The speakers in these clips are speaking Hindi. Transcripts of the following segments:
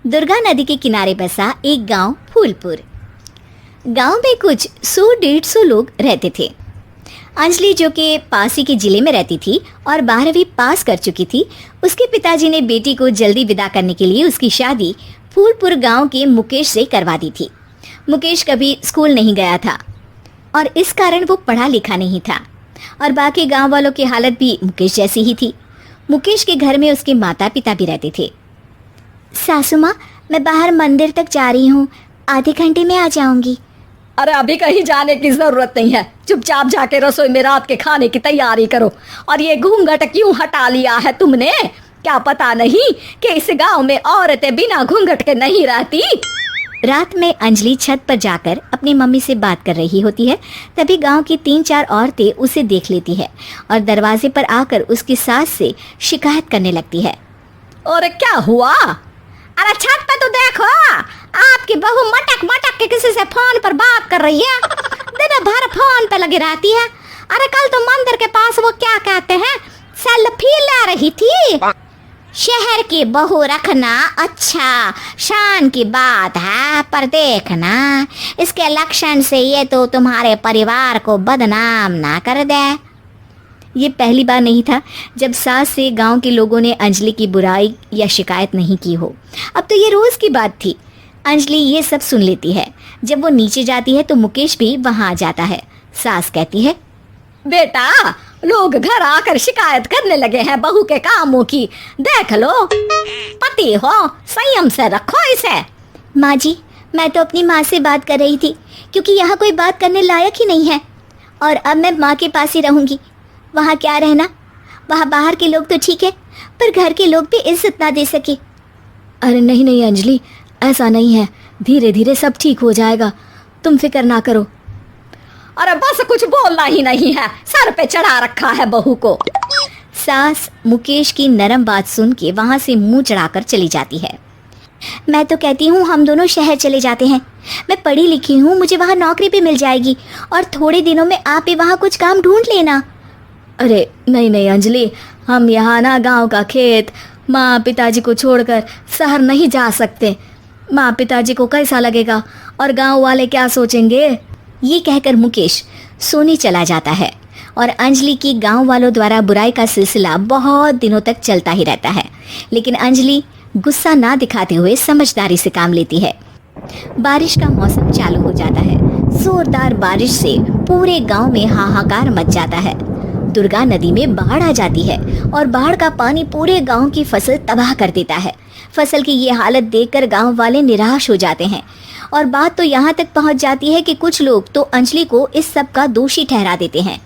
दुर्गा नदी के किनारे बसा एक गांव फूलपुर। गांव में कुछ 100-150 लोग रहते थे। अंजलि, जो कि पास ही के जिले में रहती थी और 12वीं पास कर चुकी थी, उसके पिताजी ने बेटी को जल्दी विदा करने के लिए उसकी शादी फूलपुर गांव के मुकेश से करवा दी थी। मुकेश कभी स्कूल नहीं गया था और इस कारण वो पढ़ा लिखा नहीं था और बाकी गांव वालों की हालत भी मुकेश जैसी ही थी। मुकेश के घर में उसके माता पिता भी रहते थे। सासू माँ, मैं बाहर मंदिर तक जा रही हूँ, आधे घंटे में आ जाऊंगी। अरे अभी कहीं जाने की जरूरत नहीं है, चुपचाप जाके रसोई में रात के खाने की तैयारी करो। और ये घूंघट क्यों हटा लिया है तुमने? क्या पता नहीं कि इस गांव में औरतें बिना घूंघट के नहीं रहती? रात में अंजलि छत पर जाकर अपनी मम्मी से बात कर रही होती है। तभी गांव की 3-4 औरतें उसे देख लेती है और दरवाजे पर आकर उसकी सास से शिकायत करने लगती है। और क्या हुआ? अरे छत पे तो देखो, आपकी बहू मटक मटक के किसी से फोन पर बात कर रही है। दिन भर फोन पे लगी रहती है। अरे कल तो मंदिर के पास वो क्या कहते हैं, सेल्फी ले रही थी। शहर की बहू रखना अच्छा शान की बात है, पर देखना इसके लक्षण से ये तो तुम्हारे परिवार को बदनाम ना कर दे। ये पहली बार नहीं था जब सास से गांव के लोगों ने अंजलि की बुराई या शिकायत नहीं की हो। अब तो ये रोज की बात थी। अंजलि ये सब सुन लेती है। जब वो नीचे जाती है तो मुकेश भी वहां आ जाता है। सास कहती है, बेटा, लोग घर आकर शिकायत करने लगे हैं बहू के कामों की। देख लो, पति हो, संयम से रखो इसे। माँ जी, मैं तो अपनी माँ से बात कर रही थी क्योंकि यहाँ कोई बात करने लायक ही नहीं है और अब मैं माँ के पास ही रहूंगी। वहाँ क्या रहना, वहाँ बाहर के लोग तो ठीक है पर घर के लोग भी इज्जत ना दे सके। अरे नहीं नहीं अंजलि, ऐसा नहीं है, धीरे धीरे सब ठीक हो जाएगा, तुम फिक्र ना करो। अरे बस कुछ बोलना ही नहीं है, सर पे चढ़ा रखा है बहू को। सास मुकेश की नरम बात सुन के वहाँ से मुंह चढ़ाकर चली जाती है। मैं तो कहती हूँ हम दोनों शहर चले जाते हैं। मैं पढ़ी लिखी हूँ, मुझे वहाँ नौकरी भी मिल जाएगी और थोड़े दिनों में आप भी वहाँ कुछ काम ढूंढ लेना। अरे नहीं नहीं अंजलि, हम यहाँ ना गांव का खेत, माँ पिताजी को छोड़कर शहर नहीं जा सकते। माँ पिताजी को कैसा लगेगा और गांव वाले क्या सोचेंगे? ये कहकर मुकेश सोने चला जाता है और अंजलि की गांव वालों द्वारा बुराई का सिलसिला बहुत दिनों तक चलता ही रहता है। लेकिन अंजलि गुस्सा ना दिखाते हुए समझदारी से काम लेती है। बारिश का मौसम चालू हो जाता है। जोरदार बारिश से पूरे गांव में हाहाकार मच जाता है। दुर्गा नदी में बाढ़ आ जाती है और बाढ़ का पानी पूरे गांव की फसल तबाह कर देता है। फसल की ये हालत देखकर गांव वाले निराश हो जाते हैं और बात तो यहाँ तक पहुँच जाती है कि कुछ लोग तो अंजलि को इस सब का दोषी ठहरा देते हैं।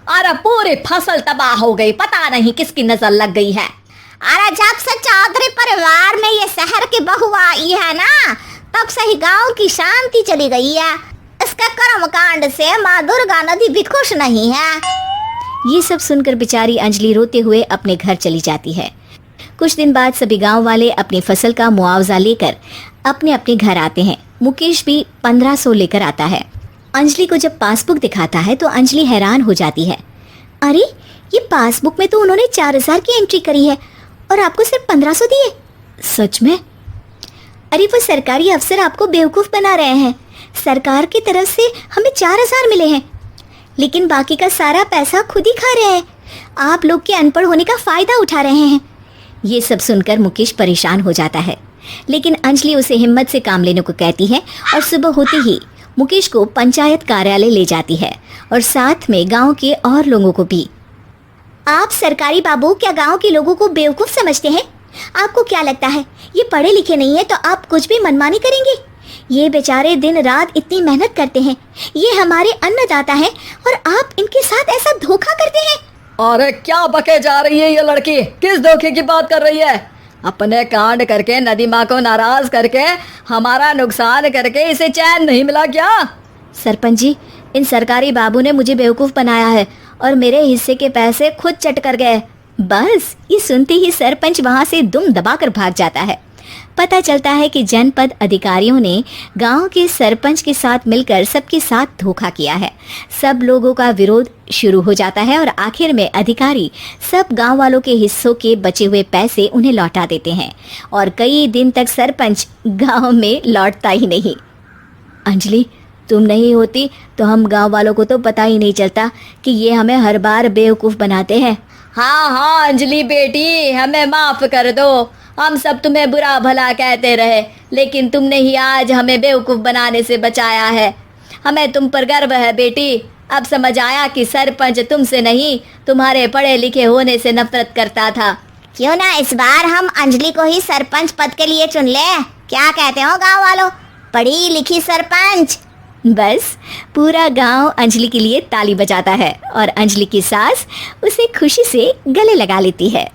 अरे पूरी फसल तबाह हो गई, पता नहीं किसकी नजर लग गई है। अरे जब से चौधरी परिवार में ये शहर की बहू आई है ना, तब से ही गांव की शांति चली गई है। इसके कर्म कांड से माँ दुर्गा नदी भी खुश नहीं है। ये सब सुनकर बेचारी अंजलि रोते हुए अपने घर चली जाती है। कुछ दिन बाद सभी गांव वाले अपनी फसल का मुआवजा लेकर अपने अपने घर आते हैं। मुकेश भी 1500 लेकर आता है। अंजलि को जब पासबुक दिखाता है तो अंजलि हैरान हो जाती है। अरे, ये पासबुक में तो उन्होंने 4000 की एंट्री करी है और आपको सिर्फ 1500 दिए। सच में? अरे वो सरकारी अफसर आपको बेवकूफ़ बना रहे हैं। सरकार की तरफ से हमें 4000 मिले हैं लेकिन बाकी का सारा पैसा खुद ही खा रहे हैं। आप लोग के अनपढ़ होने का फ़ायदा उठा रहे हैं। ये सब सुनकर मुकेश परेशान हो जाता है लेकिन अंजलि उसे हिम्मत से काम लेने को कहती है और सुबह होते ही मुकेश को पंचायत कार्यालय ले जाती है और साथ में गांव के और लोगों को भी। आप सरकारी बाबू क्या गांव के लोगों को बेवकूफ़ समझते हैं? आपको क्या लगता है ये पढ़े लिखे नहीं है तो आप कुछ भी मनमानी करेंगे? ये बेचारे दिन रात इतनी मेहनत करते हैं, ये हमारे अन्नदाता हैं और आप इनके साथ ऐसा धोखा करते हैं। अरे क्या बके जा रही है ये लड़की, किस धोखे की बात कर रही है? अपने कांड करके नदी माँ को नाराज करके हमारा नुकसान करके इसे चैन नहीं मिला क्या? सरपंच जी, इन सरकारी बाबू ने मुझे बेवकूफ़ बनाया है और मेरे हिस्से के पैसे खुद चट कर गए। बस ये सुनते ही सरपंच वहाँ से दुम दबाकर भाग जाता है। पता चलता है कि जनपद अधिकारियों ने गांव के सरपंच के साथ मिलकर सबके साथ धोखा किया है। सब लोगों का विरोध शुरू हो जाता है और आखिर में अधिकारी सब गांव वालों के हिस्सों के बचे हुए पैसे उन्हें लौटा देते हैं और कई दिन तक सरपंच गांव में लौटता ही नहीं। अंजलि, तुम नहीं होती तो हम गांव वालों को तो पता ही नहीं चलता कि ये हमें हर बार बेवकूफ़ बनाते हैं। हाँ हाँ अंजलि बेटी, हमें माफ कर दो। हम सब तुम्हें बुरा भला कहते रहे, लेकिन तुमने ही आज हमें बेवकूफ बनाने से बचाया है। हमें तुम पर गर्व है बेटी। अब समझ आया कि सरपंच तुमसे नहीं, तुम्हारे पढ़े लिखे होने से नफरत करता था। क्यों ना इस बार हम अंजलि को ही सरपंच पद के लिए चुन ले। क्या कहते हो गांव वालों? पढ़ी लिखी सरपंच। बस पूरा गांव अंजलि के लिए ताली बजाता है और अंजलि की सास उसे खुशी से गले लगा लेती है।